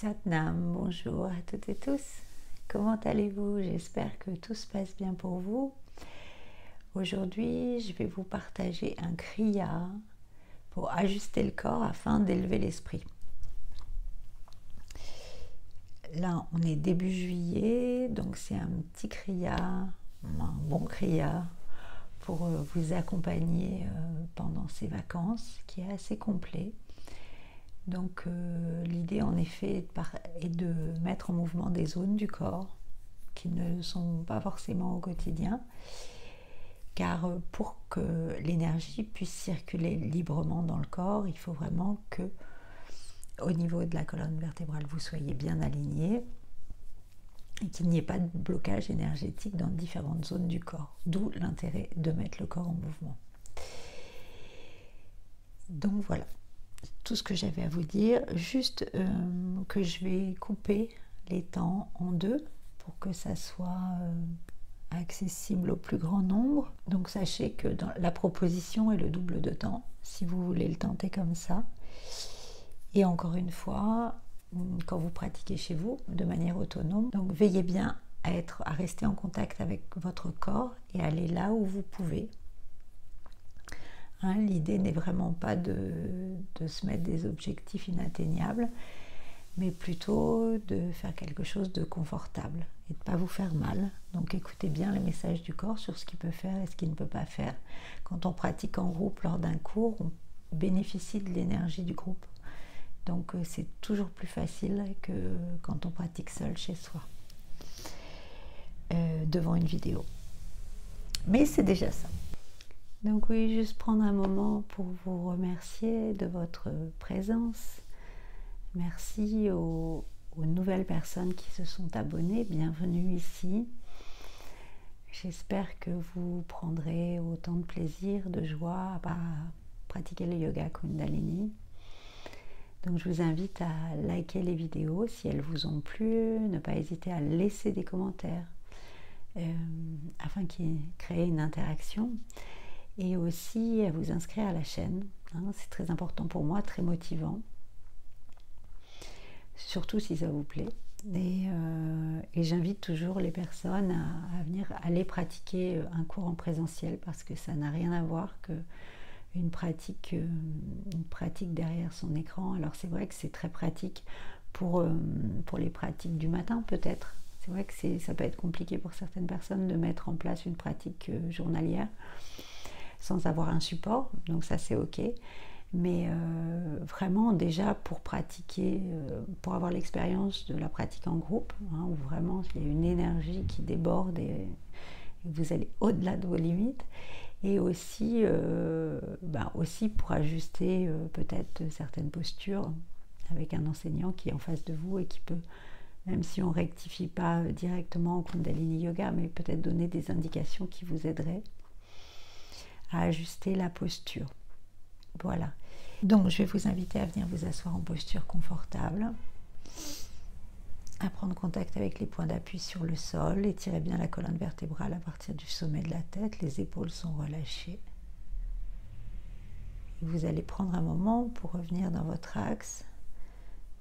Satnam, bonjour à toutes et tous. Comment allez-vous? J'espère que tout se passe bien pour vous. Aujourd'hui, je vais vous partager un kriya pour ajuster le corps afin d'élever l'esprit. Là, on est début juillet, donc c'est un petit kriya, un bon kriya pour vous accompagner pendant ces vacances, qui est assez complet. Donc l'idée en effet est de mettre en mouvement des zones du corps qui ne sont pas forcément au quotidien, car pour que l'énergie puisse circuler librement dans le corps, il faut vraiment que au niveau de la colonne vertébrale vous soyez bien aligné et qu'il n'y ait pas de blocage énergétique dans différentes zones du corps, d'où l'intérêt de mettre le corps en mouvement. Donc voilà tout ce que j'avais à vous dire, juste que je vais couper les temps en deux pour que ça soit accessible au plus grand nombre. Donc sachez que dans la proposition est le double de temps, si vous voulez le tenter comme ça. Et encore une fois, quand vous pratiquez chez vous de manière autonome, donc veillez bien à rester en contact avec votre corps et aller là où vous pouvez. Hein, l'idée n'est vraiment pas de se mettre des objectifs inatteignables, mais plutôt de faire quelque chose de confortable et de ne pas vous faire mal. Donc écoutez bien les messages du corps sur ce qu'il peut faire et ce qu'il ne peut pas faire. Quand on pratique en groupe lors d'un cours, on bénéficie de l'énergie du groupe. Donc c'est toujours plus facile que quand on pratique seul chez soi, devant une vidéo. Mais c'est déjà ça. Donc oui, juste prendre un moment pour vous remercier de votre présence. Merci aux nouvelles personnes qui se sont abonnées. Bienvenue ici. J'espère que vous prendrez autant de plaisir, de joie à pratiquer le yoga Kundalini. Donc je vous invite à liker les vidéos si elles vous ont plu, ne pas hésiter à laisser des commentaires afin qu'il crée une interaction. Et aussi à vous inscrire à la chaîne, hein, c'est très important pour moi, très motivant, surtout si ça vous plaît. Et j'invite toujours les personnes à venir aller pratiquer un cours en présentiel parce que ça n'a rien à voir qu'une pratique derrière son écran. Alors c'est vrai que c'est très pratique pour les pratiques du matin peut-être. C'est vrai que ça peut être compliqué pour certaines personnes de mettre en place une pratique journalière sans avoir un support, donc ça c'est ok, mais vraiment déjà pour pratiquer, pour avoir l'expérience de la pratique en groupe, hein, où vraiment il y a une énergie qui déborde et vous allez au-delà de vos limites, et aussi, aussi pour ajuster peut-être certaines postures avec un enseignant qui est en face de vous et qui peut, même si on ne rectifie pas directement au Kundalini Yoga, mais peut-être donner des indications qui vous aideraient à ajuster la posture. Voilà. Donc je vais vous inviter à venir vous asseoir en posture confortable, à prendre contact avec les points d'appui sur le sol, étirez bien la colonne vertébrale à partir du sommet de la tête, les épaules sont relâchées. Et vous allez prendre un moment pour revenir dans votre axe,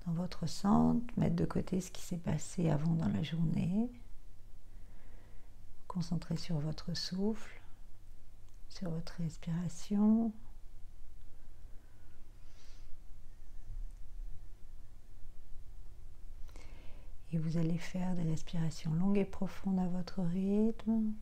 dans votre centre, mettre de côté ce qui s'est passé avant dans la journée, concentrer sur votre souffle, sur votre respiration. Et vous allez faire des respirations longues et profondes à votre rythme.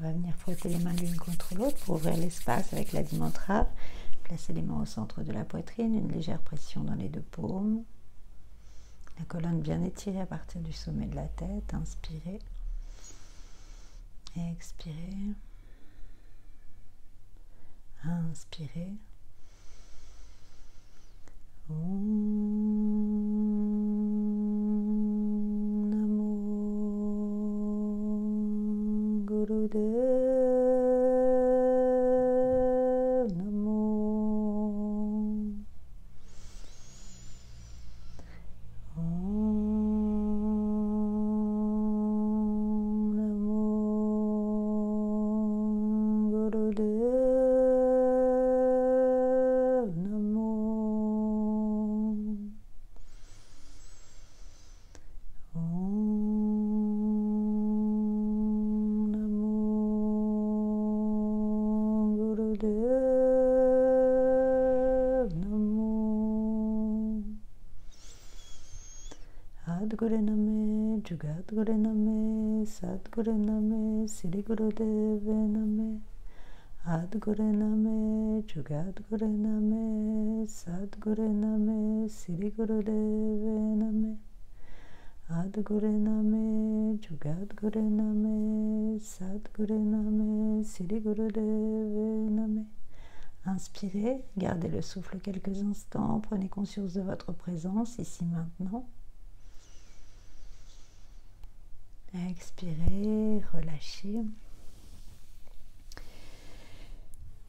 On va venir frotter les mains l'une contre l'autre pour ouvrir l'espace avec l'Adi Mantra. Placez les mains au centre de la poitrine, une légère pression dans les deux paumes. La colonne bien étirée à partir du sommet de la tête. Inspirez. Et expirez. Inspirez. Namo Gurudev Sadguru Name, Jugadguru Name, Sadguru Name, Sri Gurudev Name, Adguru Name, Jugadguru Name, Sadguru Name, Sri Gurudev Name, Adguru Name, Jugadguru Name, Sadguru Name, Sri Gurudev Name. Inspirez, gardez le souffle quelques instants, prenez conscience de votre présence ici maintenant. Expirez, relâchez.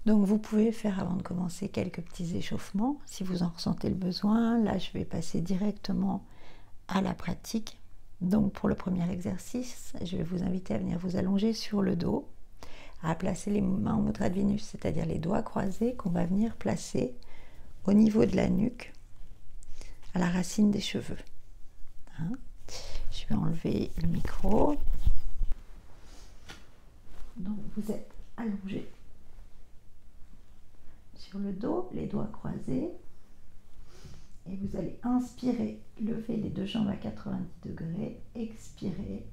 Donc vous pouvez faire avant de commencer quelques petits échauffements si vous en ressentez le besoin. Là je vais passer directement à la pratique. Donc pour le premier exercice, je vais vous inviter à venir vous allonger sur le dos, à placer les mains au mudra de Vénus, c'est-à-dire les doigts croisés qu'on va venir placer au niveau de la nuque, à la racine des cheveux. Hein? Je vais enlever le micro. Donc vous êtes allongé sur le dos, les doigts croisés, et vous allez inspirer, lever les deux jambes à 90 degrés, expirer,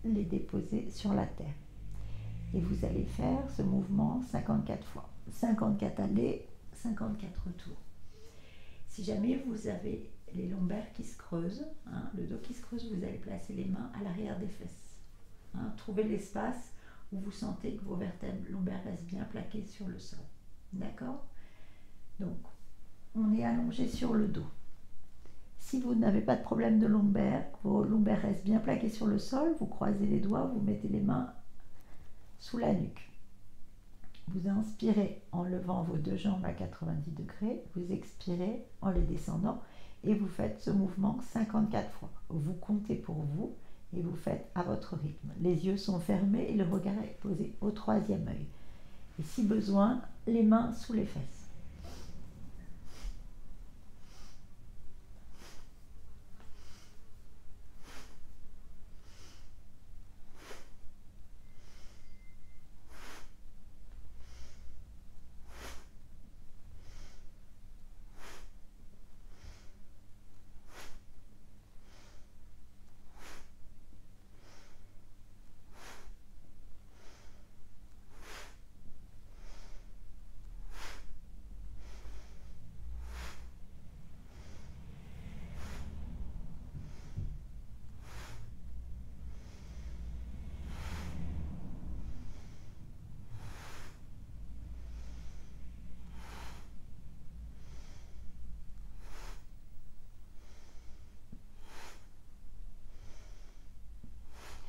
les déposer sur la terre. Et vous allez faire ce mouvement 54 fois. 54 allées, 54 retours. Si jamais vous avez les lombaires qui se creusent, hein, le dos qui se creuse, vous allez placer les mains à l'arrière des fesses. Hein, trouvez l'espace où vous sentez que vos vertèbres lombaires restent bien plaquées sur le sol. D'accord? Donc, on est allongé sur le dos. Si vous n'avez pas de problème de lombaire, que vos lombaires restent bien plaqués sur le sol, vous croisez les doigts, vous mettez les mains sous la nuque. Vous inspirez en levant vos deux jambes à 90 degrés, vous expirez en les descendant et vous faites ce mouvement 54 fois. Vous comptez pour vous et vous faites à votre rythme. Les yeux sont fermés et le regard est posé au troisième œil. Et si besoin, les mains sous les fesses.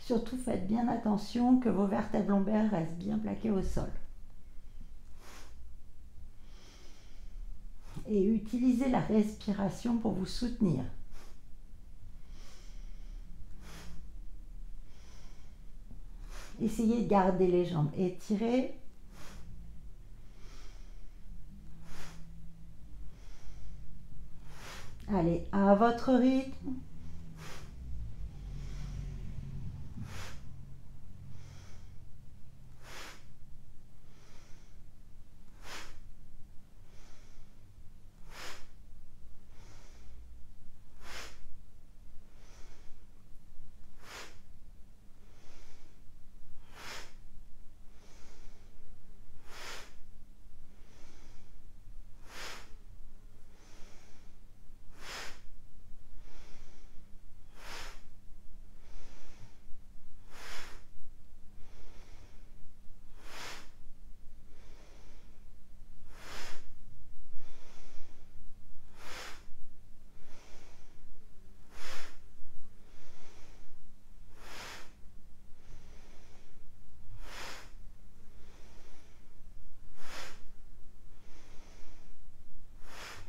Surtout faites bien attention que vos vertèbres lombaires restent bien plaquées au sol. Et utilisez la respiration pour vous soutenir. Essayez de garder les jambes étirées. Allez, à votre rythme.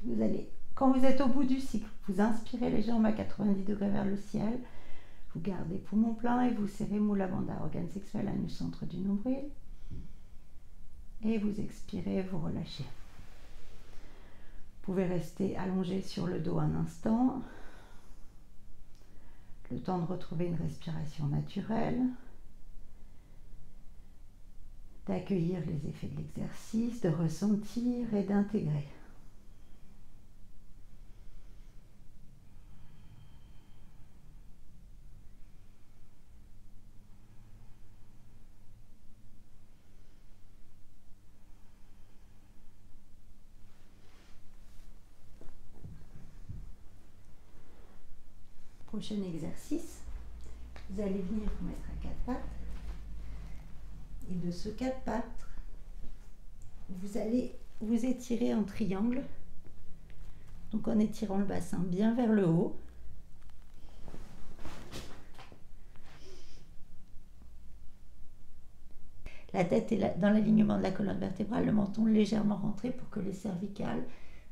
Vous allez, quand vous êtes au bout du cycle, vous inspirez les jambes à 90 degrés vers le ciel, vous gardez poumon plein et vous serrez Mula Bandha, organe sexuel anus centre du nombril. Et vous expirez, vous relâchez. Vous pouvez rester allongé sur le dos un instant, le temps de retrouver une respiration naturelle, d'accueillir les effets de l'exercice, de ressentir et d'intégrer. Prochain exercice, vous allez venir vous mettre à quatre pattes. Et de ce quatre pattes, vous allez vous étirer en triangle. Donc en étirant le bassin bien vers le haut. La tête est dans l'alignement de la colonne vertébrale, le menton légèrement rentré pour que les cervicales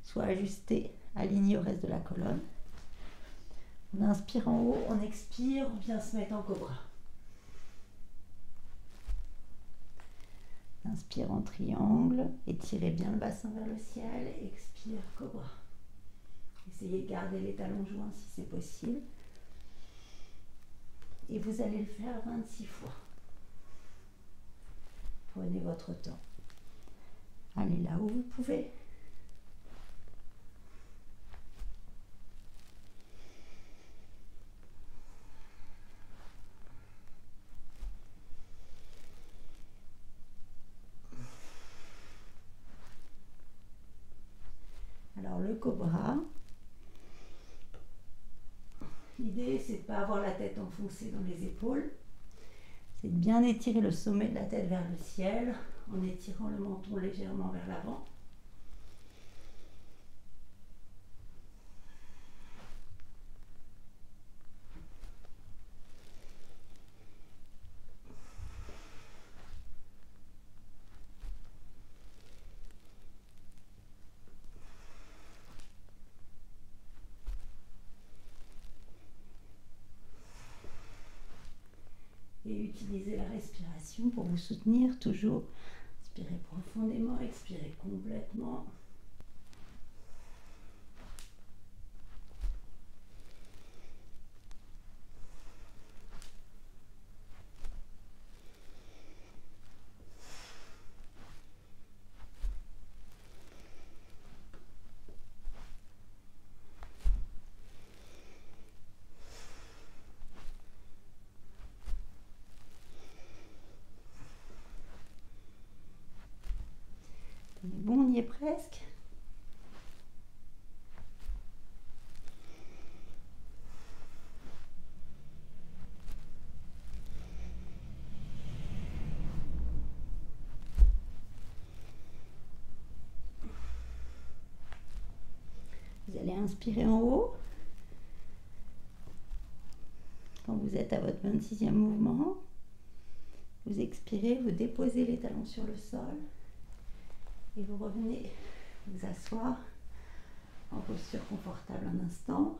soient ajustées, alignées au reste de la colonne. On inspire en haut, on expire, on vient se mettre en cobra. Inspire en triangle, étirez bien le bassin vers le ciel, expire, cobra. Essayez de garder les talons joints si c'est possible. Et vous allez le faire 26 fois. Prenez votre temps. Allez là où vous pouvez. Alors le cobra, l'idée c'est de ne pas avoir la tête enfoncée dans les épaules. C'est de bien étirer le sommet de la tête vers le ciel en étirant le menton légèrement vers l'avant. Et utilisez la respiration pour vous soutenir toujours. Inspirez profondément, expirez complètement. Bon, on y est presque. Vous allez inspirer en haut. Quand vous êtes à votre 26e mouvement, vous expirez, vous déposez les talons sur le sol et vous revenez vous asseoir en posture confortable un instant.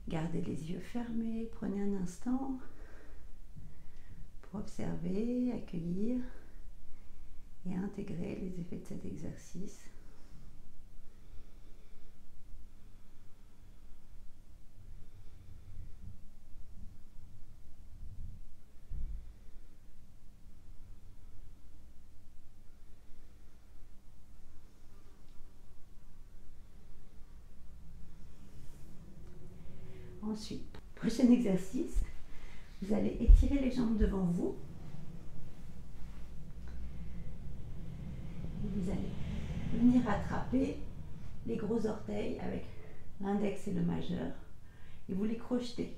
Gardez les yeux fermés, prenez un instant pour observer, accueillir et intégrer les effets de cet exercice. Ensuite, prochain exercice, vous allez étirer les jambes devant vous. Et vous allez venir attraper les gros orteils avec l'index et le majeur et vous les crochetez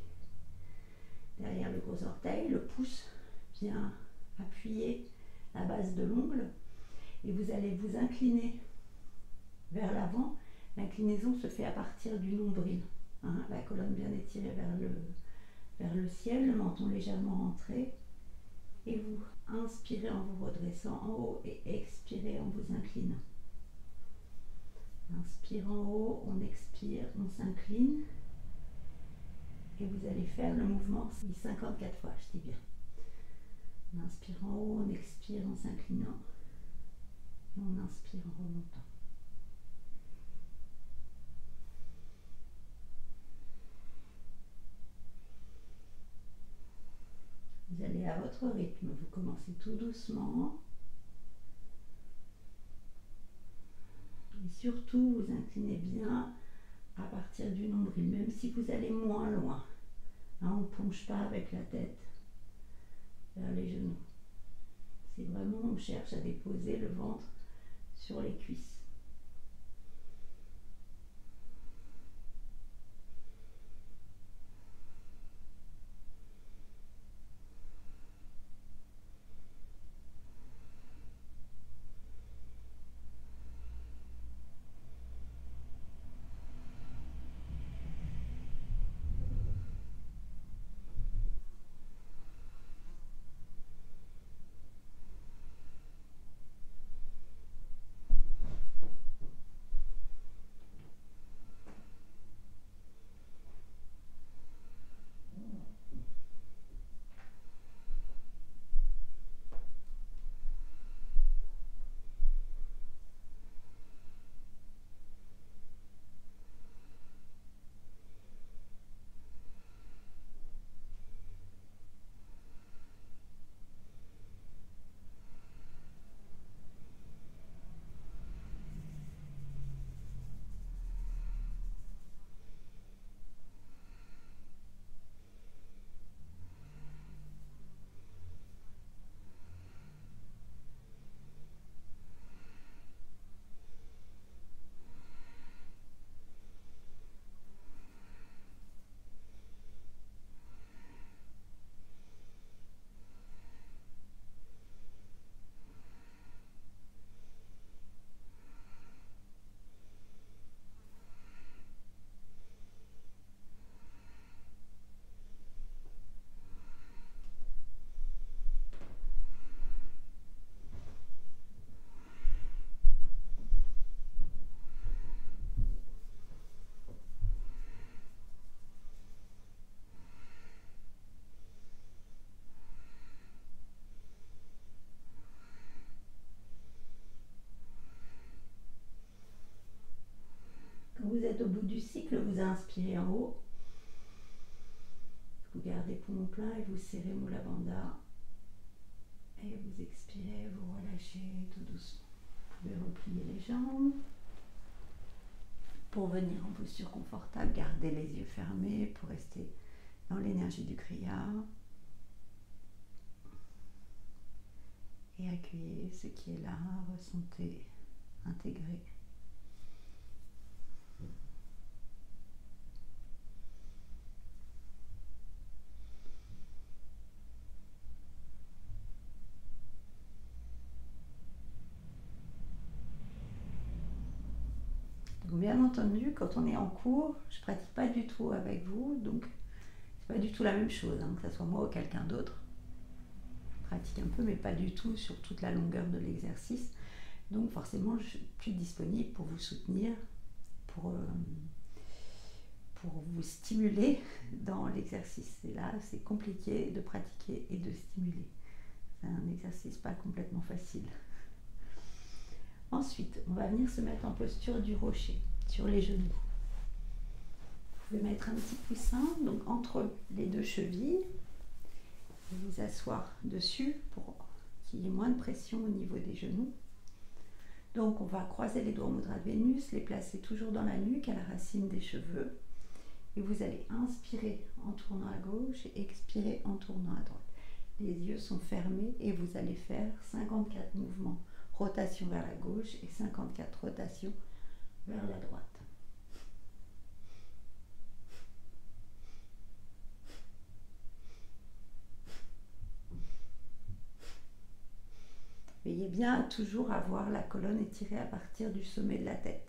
derrière le gros orteil. Le pouce vient appuyer la base de l'ongle et vous allez vous incliner vers l'avant. L'inclinaison se fait à partir du nombril. La colonne bien étirée vers le ciel, le menton légèrement rentré. Et vous inspirez en vous redressant en haut et expirez en vous inclinant. Inspire en haut, on expire, on s'incline. Et vous allez faire le mouvement 54 fois, je dis bien. On inspire en haut, on expire en s'inclinant. Et on inspire en remontant. Vous allez à votre rythme, vous commencez tout doucement. Et surtout, vous inclinez bien à partir du nombril, même si vous allez moins loin. On ne plonge pas avec la tête vers les genoux. C'est vraiment, on cherche à déposer le ventre sur les cuisses. bout du cycle, vous inspirez en haut. Vous gardez poumon plein et vous serrez Mula Bandha. Et vous expirez, vous relâchez tout doucement. Vous pouvez replier les jambes. Pour venir en posture confortable, gardez les yeux fermés pour rester dans l'énergie du Kriya. Et accueillez ce qui est là, ressentez, intégrez. Donc, bien entendu, quand on est en cours, je ne pratique pas du tout avec vous, donc c'est pas du tout la même chose, hein, que ce soit moi ou quelqu'un d'autre. Je pratique un peu, mais pas du tout sur toute la longueur de l'exercice. Donc forcément, je suis plus disponible pour vous soutenir, pour vous stimuler dans l'exercice. Et là, c'est compliqué de pratiquer et de stimuler. C'est un exercice pas complètement facile. Ensuite, on va venir se mettre en posture du rocher, sur les genoux. Vous pouvez mettre un petit coussin donc entre les deux chevilles, et vous asseoir dessus pour qu'il y ait moins de pression au niveau des genoux. Donc on va croiser les doigts au mudra de Vénus, les placer toujours dans la nuque, à la racine des cheveux. Et vous allez inspirer en tournant à gauche et expirer en tournant à droite. Les yeux sont fermés et vous allez faire 54 mouvements. Rotation vers la gauche et 54 rotations vers la droite. Veillez bien à toujours avoir la colonne étirée à partir du sommet de la tête.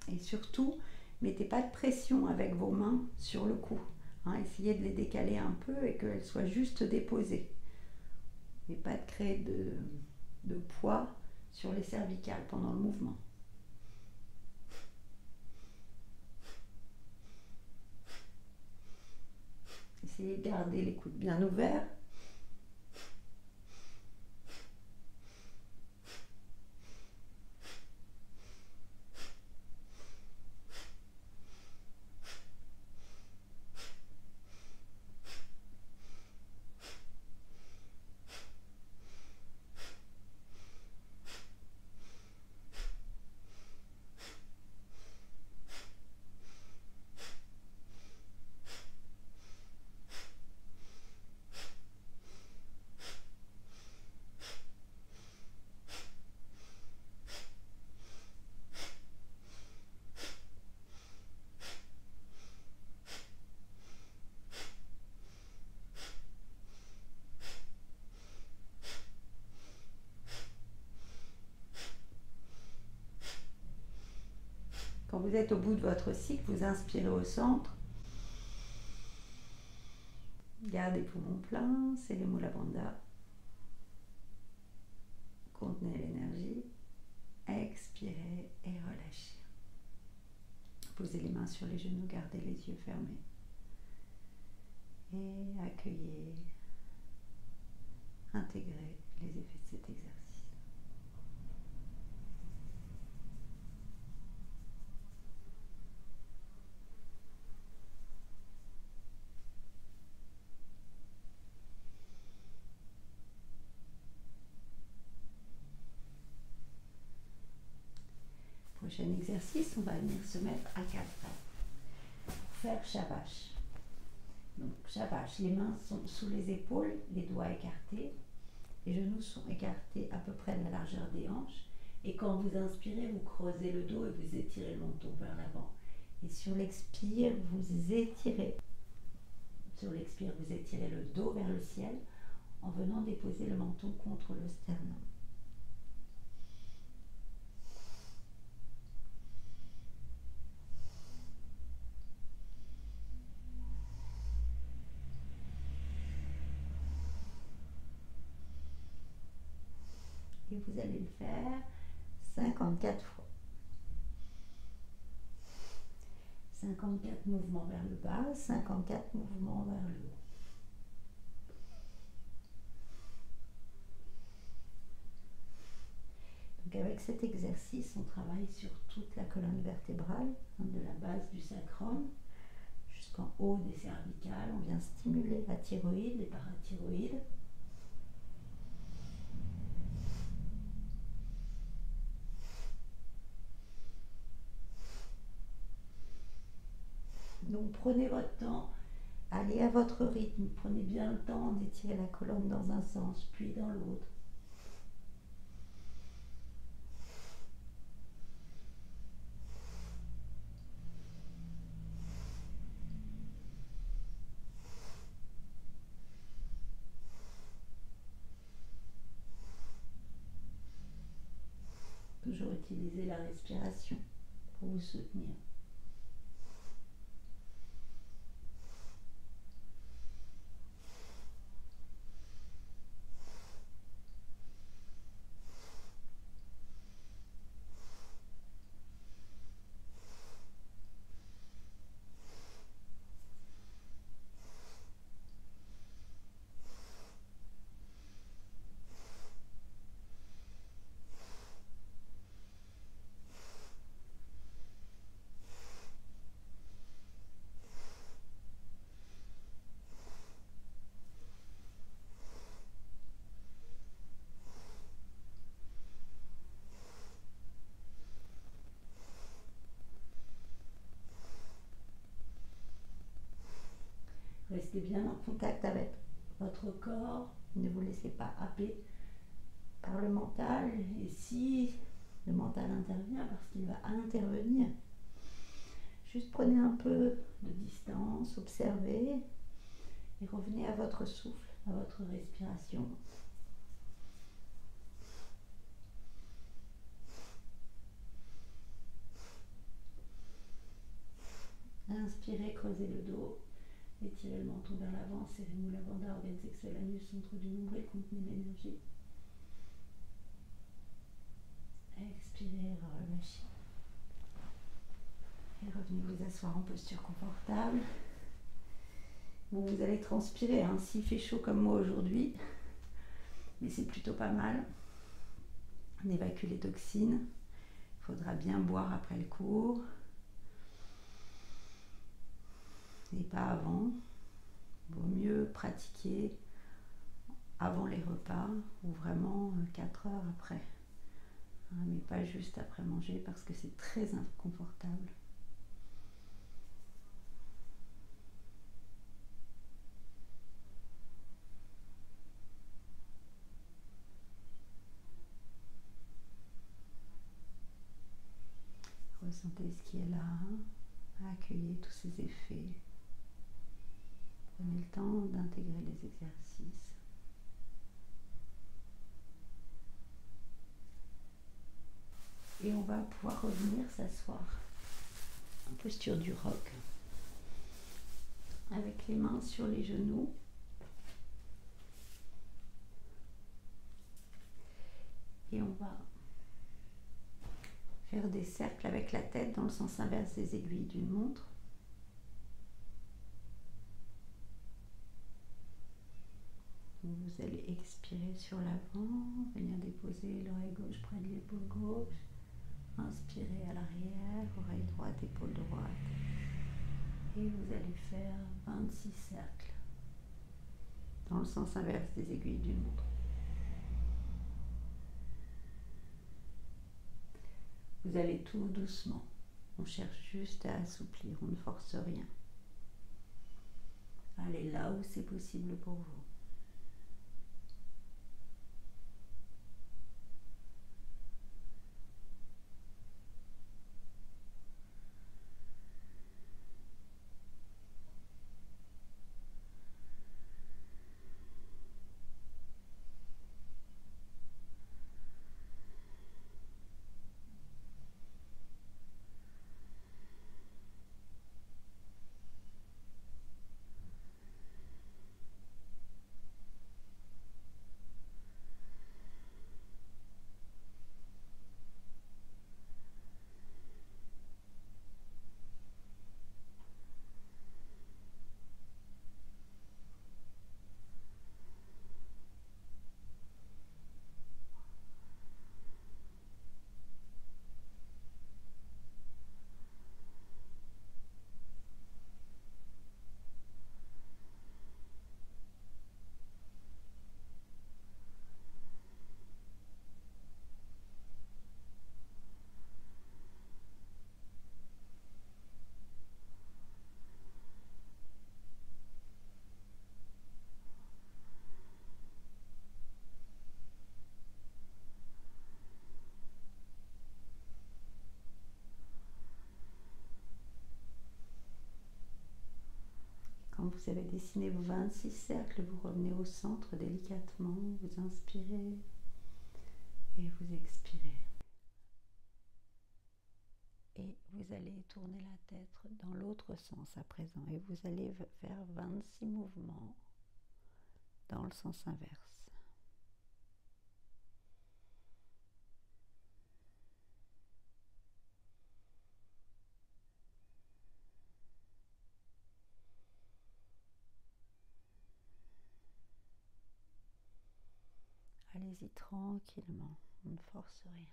Et surtout, mettez pas de pression avec vos mains sur le cou. Hein, essayez de les décaler un peu et qu'elles soient juste déposées. Et pas de créer de poids sur les cervicales pendant le mouvement. Essayez de garder les coudes bien ouverts. Quand vous êtes au bout de votre cycle, vous inspirez au centre. Gardez poumon plein, serrez Mula Bandha. Contenez l'énergie. Expirez et relâchez. Posez les mains sur les genoux, gardez les yeux fermés. Et accueillez, intégrez les effets de cet exercice. Prochain exercice, on va venir se mettre à quatre pattes pour faire Shavash. Donc Shavash, les mains sont sous les épaules, les doigts écartés, les genoux sont écartés à peu près de la largeur des hanches. Et quand vous inspirez, vous creusez le dos et vous étirez le menton vers l'avant. Et sur l'expire, vous étirez. Sur l'expire, vous étirez le dos vers le ciel en venant déposer le menton contre le sternum. Et vous allez le faire 54 fois. 54 mouvements vers le bas, 54 mouvements vers le haut. Donc avec cet exercice, on travaille sur toute la colonne vertébrale, de la base du sacrum jusqu'en haut des cervicales. On vient stimuler la thyroïde, les parathyroïdes. Donc prenez votre temps, allez à votre rythme, prenez bien le temps d'étirer la colonne dans un sens, puis dans l'autre. Toujours utiliser la respiration pour vous soutenir. Restez bien en contact avec votre corps, ne vous laissez pas happer par le mental, et si le mental intervient, parce qu'il va intervenir, juste prenez un peu de distance, observez et revenez à votre souffle, à votre respiration. Inspirez, creusez le dos. Étirez le menton vers l'avant, serrez-vous la bande organe sexuel anus, centre du nombril, contenez l'énergie. Expirez, relâchez. Et revenez vous asseoir en posture confortable. Bon, vous allez transpirer, hein, s'il fait chaud comme moi aujourd'hui, mais c'est plutôt pas mal. On évacue les toxines. Il faudra bien boire après le cours. Et pas avant. Il vaut mieux pratiquer avant les repas ou vraiment 4 heures après. Mais pas juste après manger parce que c'est très inconfortable. Ressentez ce qui est là, accueillez tous ces effets. Prenez le temps d'intégrer les exercices. Et on va pouvoir revenir s'asseoir en posture du roc, avec les mains sur les genoux. Et on va faire des cercles avec la tête dans le sens inverse des aiguilles d'une montre. Vous allez expirer sur l'avant, venir déposer l'oreille gauche près de l'épaule gauche. Inspirez à l'arrière, oreille droite, épaule droite. Et vous allez faire 26 cercles dans le sens inverse des aiguilles d'une montre. Vous allez tout doucement. On cherche juste à assouplir, on ne force rien. Allez là où c'est possible pour vous. Quand vous avez dessiné vos 26 cercles, vous revenez au centre délicatement, vous inspirez et vous expirez. Et vous allez tourner la tête dans l'autre sens à présent et vous allez faire 26 mouvements dans le sens inverse. Allez-y tranquillement, on ne force rien.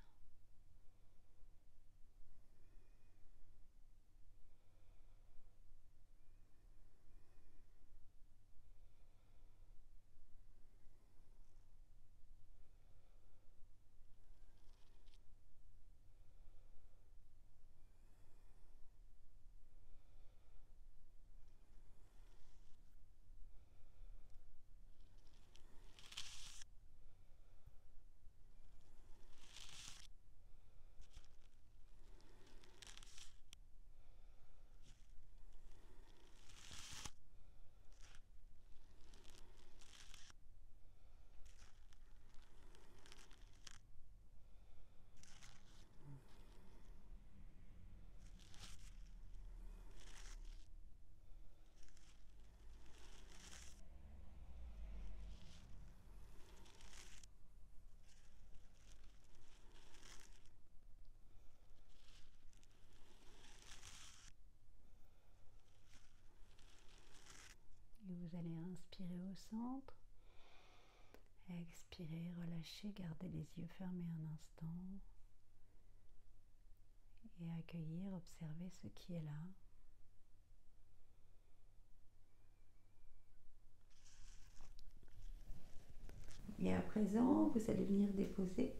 Et vous allez inspirer au centre, expirer, relâcher, garder les yeux fermés un instant et accueillir, observer ce qui est là. Et à présent, vous allez venir déposer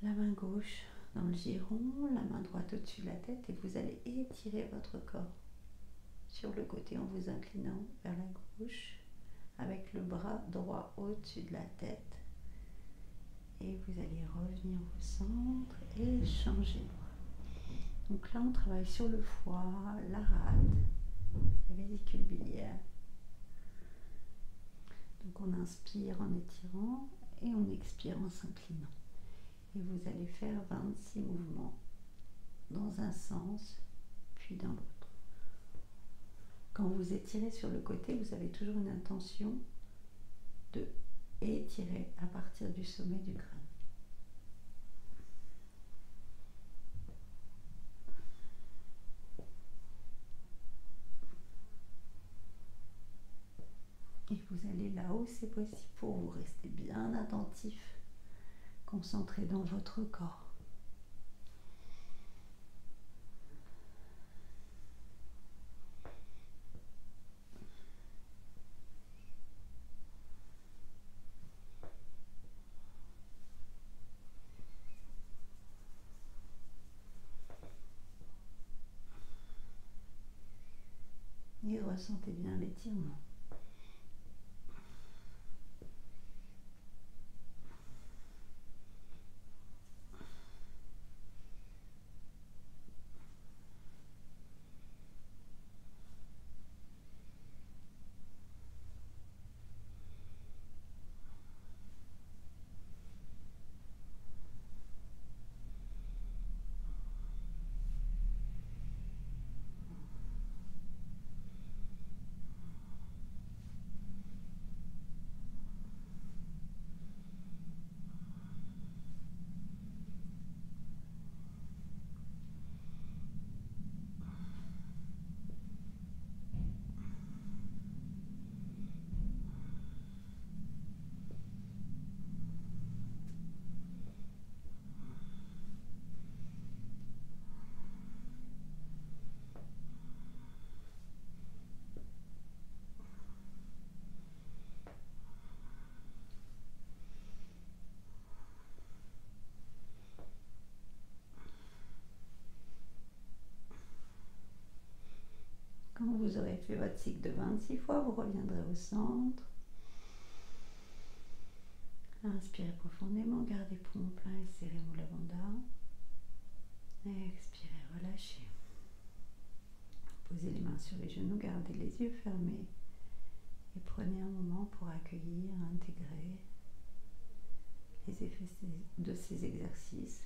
la main gauche dans le giron, la main droite au-dessus de la tête et vous allez étirer votre corps sur le côté en vous inclinant vers la gauche avec le bras droit au-dessus de la tête et vous allez revenir au centre et changer de bras. Donc là on travaille sur le foie, la rate, la vésicule biliaire. Donc on inspire en étirant et on expire en s'inclinant. Et vous allez faire 26 mouvements dans un sens puis dans l'autre. Quand vous étirez sur le côté, vous avez toujours une intention de étirer à partir du sommet du crâne. Et vous allez là où c'est possible pour vous rester bien attentif, concentré dans votre corps. Et ressentez bien l'étirement. Quand vous aurez fait votre cycle de 26 fois, vous reviendrez au centre. Inspirez profondément, gardez poumon plein et serrez-vous l'abdomen. Expirez, relâchez. Posez les mains sur les genoux, gardez les yeux fermés et prenez un moment pour accueillir, intégrer les effets de ces exercices.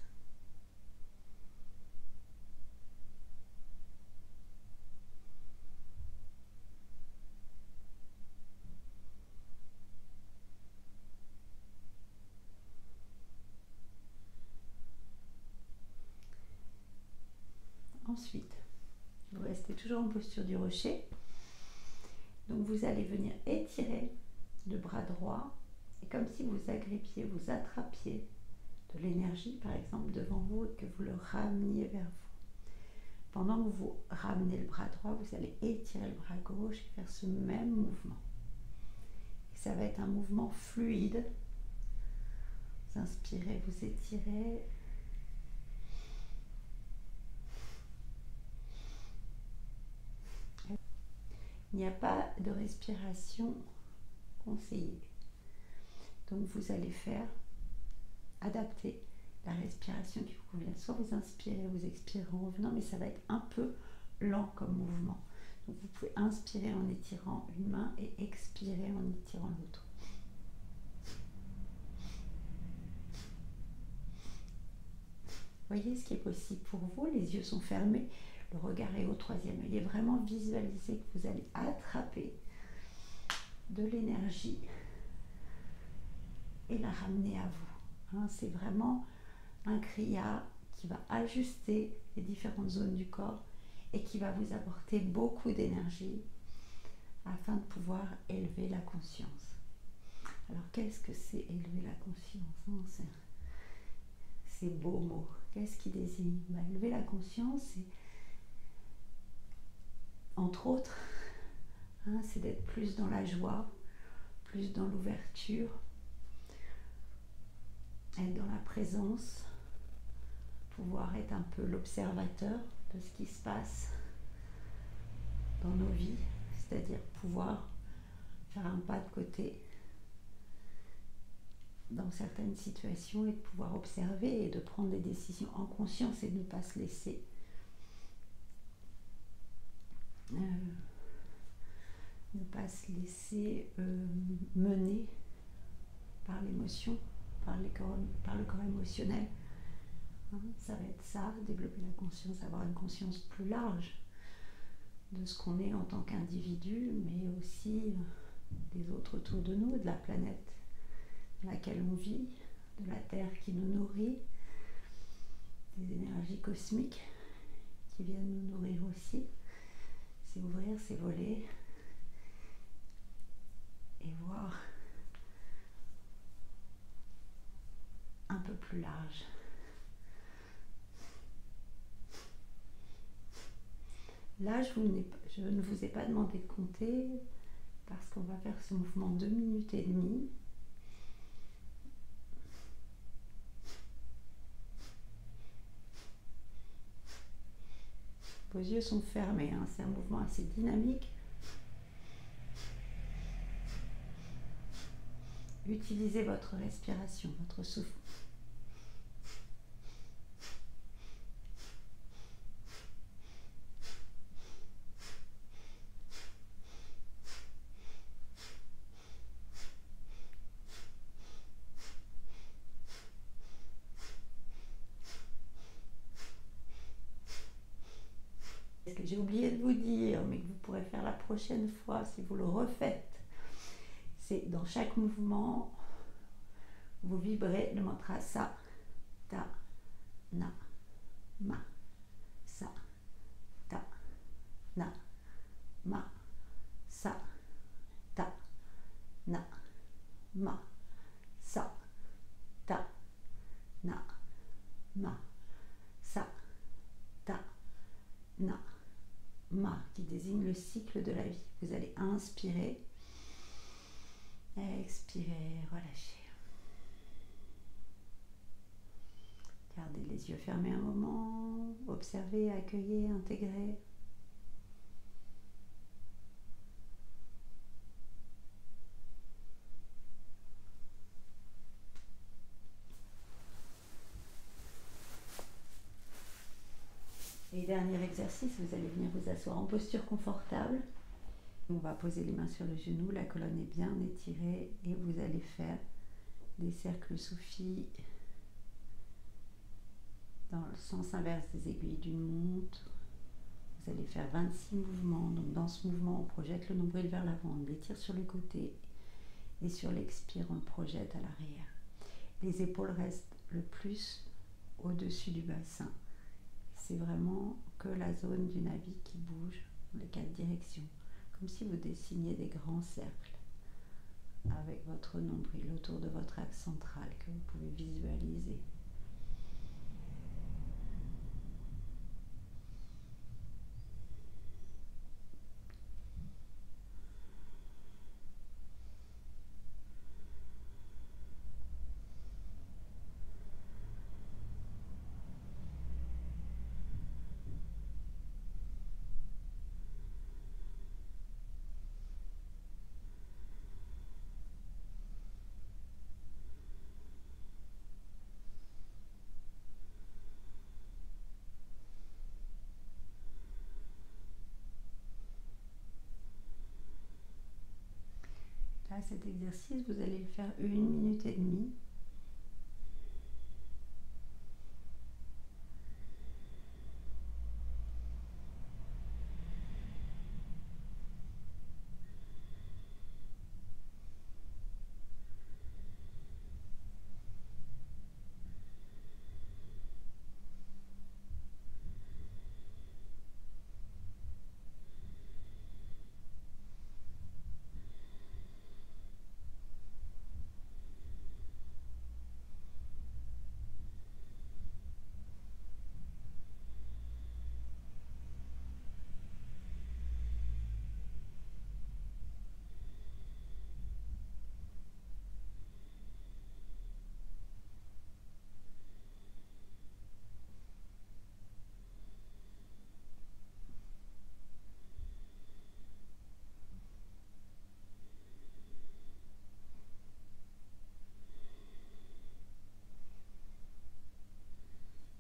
Ensuite, vous restez toujours en posture du rocher. Donc vous allez venir étirer le bras droit et comme si vous agrippiez, vous attrapiez de l'énergie par exemple devant vous et que vous le rameniez vers vous. Pendant que vous ramenez le bras droit, vous allez étirer le bras gauche et faire ce même mouvement. Et ça va être un mouvement fluide. Vous inspirez, vous étirez. Il n'y a pas de respiration conseillée. Donc vous allez faire adapter la respiration qui vous convient. Soit vous inspirez, vous expirez en revenant, mais ça va être un peu lent comme mouvement. Donc vous pouvez inspirer en étirant une main et expirer en étirant l'autre. Voyez ce qui est possible pour vous, les yeux sont fermés, le regard est au troisième œil. Et vraiment visualisez que vous allez attraper de l'énergie et la ramener à vous. C'est vraiment un kriya qui va ajuster les différentes zones du corps et qui va vous apporter beaucoup d'énergie afin de pouvoir élever la conscience. Alors qu'est-ce que c'est élever la conscience? Ces beaux mots, qu'est-ce qui désigne? Élever la conscience, c'est entre autres, c'est d'être plus dans la joie, plus dans l'ouverture, être dans la présence, pouvoir être un peu l'observateur de ce qui se passe dans nos vies, c'est-à-dire pouvoir faire un pas de côté dans certaines situations et de pouvoir observer et de prendre des décisions en conscience et de ne pas se laisser mener par l'émotion, par le corps émotionnel. Ça va être ça, développer la conscience, avoir une conscience plus large de ce qu'on est en tant qu'individu, mais aussi des autres autour de nous, de la planète dans laquelle on vit, de la terre qui nous nourrit, des énergies cosmiques qui viennent nous nourrir aussi. C'est ouvrir ses volets et voir un peu plus large. Là, je ne vous ai pas demandé de compter parce qu'on va faire ce mouvement 2 minutes et demie. Vos yeux sont fermés, c'est un mouvement assez dynamique. Utilisez votre respiration, votre souffle. Ce que j'ai oublié de vous dire, mais que vous pourrez faire la prochaine fois si vous le refaites, c'est dans chaque mouvement, vous vibrez le mantra sa, ta, na, ma, sa, ta, na, ma, sa, ta, na, ma, sa, ta, na, ma, sa, ta, na, ma, qui désigne le cycle de la vie. Vous allez inspirer, expirer, relâcher. Gardez les yeux fermés un moment, observez, accueillez, intégrez. Et Et dernier exercice, vous allez venir vous asseoir en posture confortable. On va poser les mains sur le genou, la colonne est bien étirée et vous allez faire des cercles soufis dans le sens inverse des aiguilles d'une montre. Vous allez faire 26 mouvements. Donc dans ce mouvement, on projette le nombril vers l'avant, on l'étire sur le côté et sur l'expire, on le projette à l'arrière. Les épaules restent le plus au-dessus du bassin. C'est vraiment que la zone du navi qui bouge dans les 4 directions, comme si vous dessiniez des grands cercles avec votre nombril autour de votre axe central que vous pouvez visualiser. Là, cet exercice, vous allez le faire 1 minute et demie.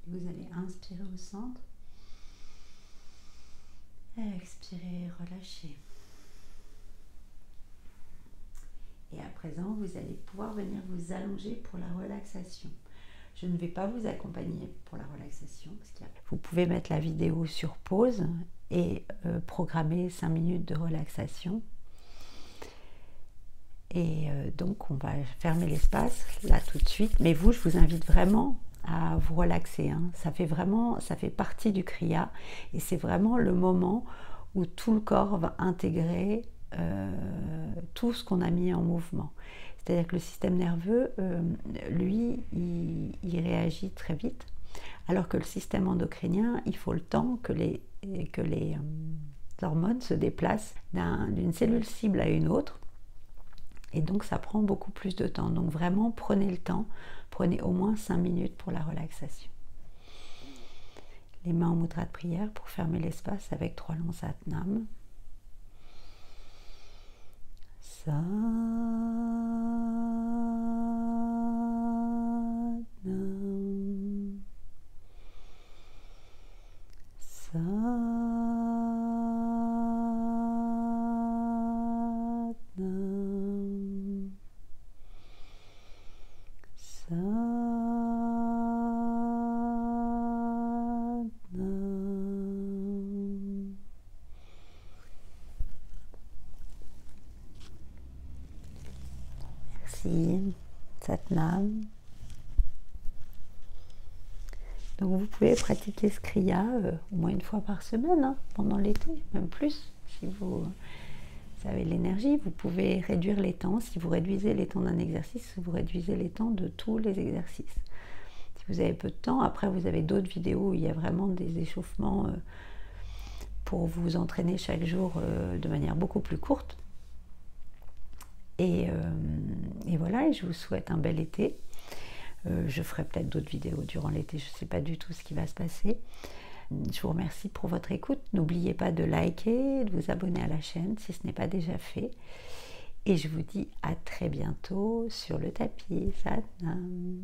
Vous allez inspirer au centre, expirer, relâcher. Et à présent, vous allez pouvoir venir vous allonger pour la relaxation. Je ne vais pas vous accompagner pour la relaxation. Vous pouvez mettre la vidéo sur pause et programmer 5 minutes de relaxation. Et donc, on va fermer l'espace là tout de suite. Mais vous, je vous invite vraiment à vous relaxer. Hein. Ça fait partie du Kriya. Et c'est vraiment le moment où tout le corps va intégrer tout ce qu'on a mis en mouvement. C'est-à-dire que le système nerveux, lui, il réagit très vite, alors que le système endocrinien, il faut le temps que les hormones se déplacent d'une cellule cible à une autre, et donc ça prend beaucoup plus de temps. Donc vraiment, prenez le temps, prenez au moins 5 minutes pour la relaxation. Les mains en mudra de prière pour fermer l'espace avec 3 longs Satnam. Satnam, Satnam, Satnam. Merci, Satnam. Donc vous pouvez pratiquer ce kriya au moins 1 fois par semaine, hein, pendant l'été, même plus. Si vous avez l'énergie, vous pouvez réduire les temps. Si vous réduisez les temps d'un exercice, vous réduisez les temps de tous les exercices. Si vous avez peu de temps, après vous avez d'autres vidéos où il y a vraiment des échauffements pour vous entraîner chaque jour de manière beaucoup plus courte. Et voilà, et je vous souhaite un bel été. Je ferai peut-être d'autres vidéos durant l'été, je ne sais pas du tout ce qui va se passer. Je vous remercie pour votre écoute. N'oubliez pas de liker, de vous abonner à la chaîne si ce n'est pas déjà fait. Et je vous dis à très bientôt sur le tapis. Satnam.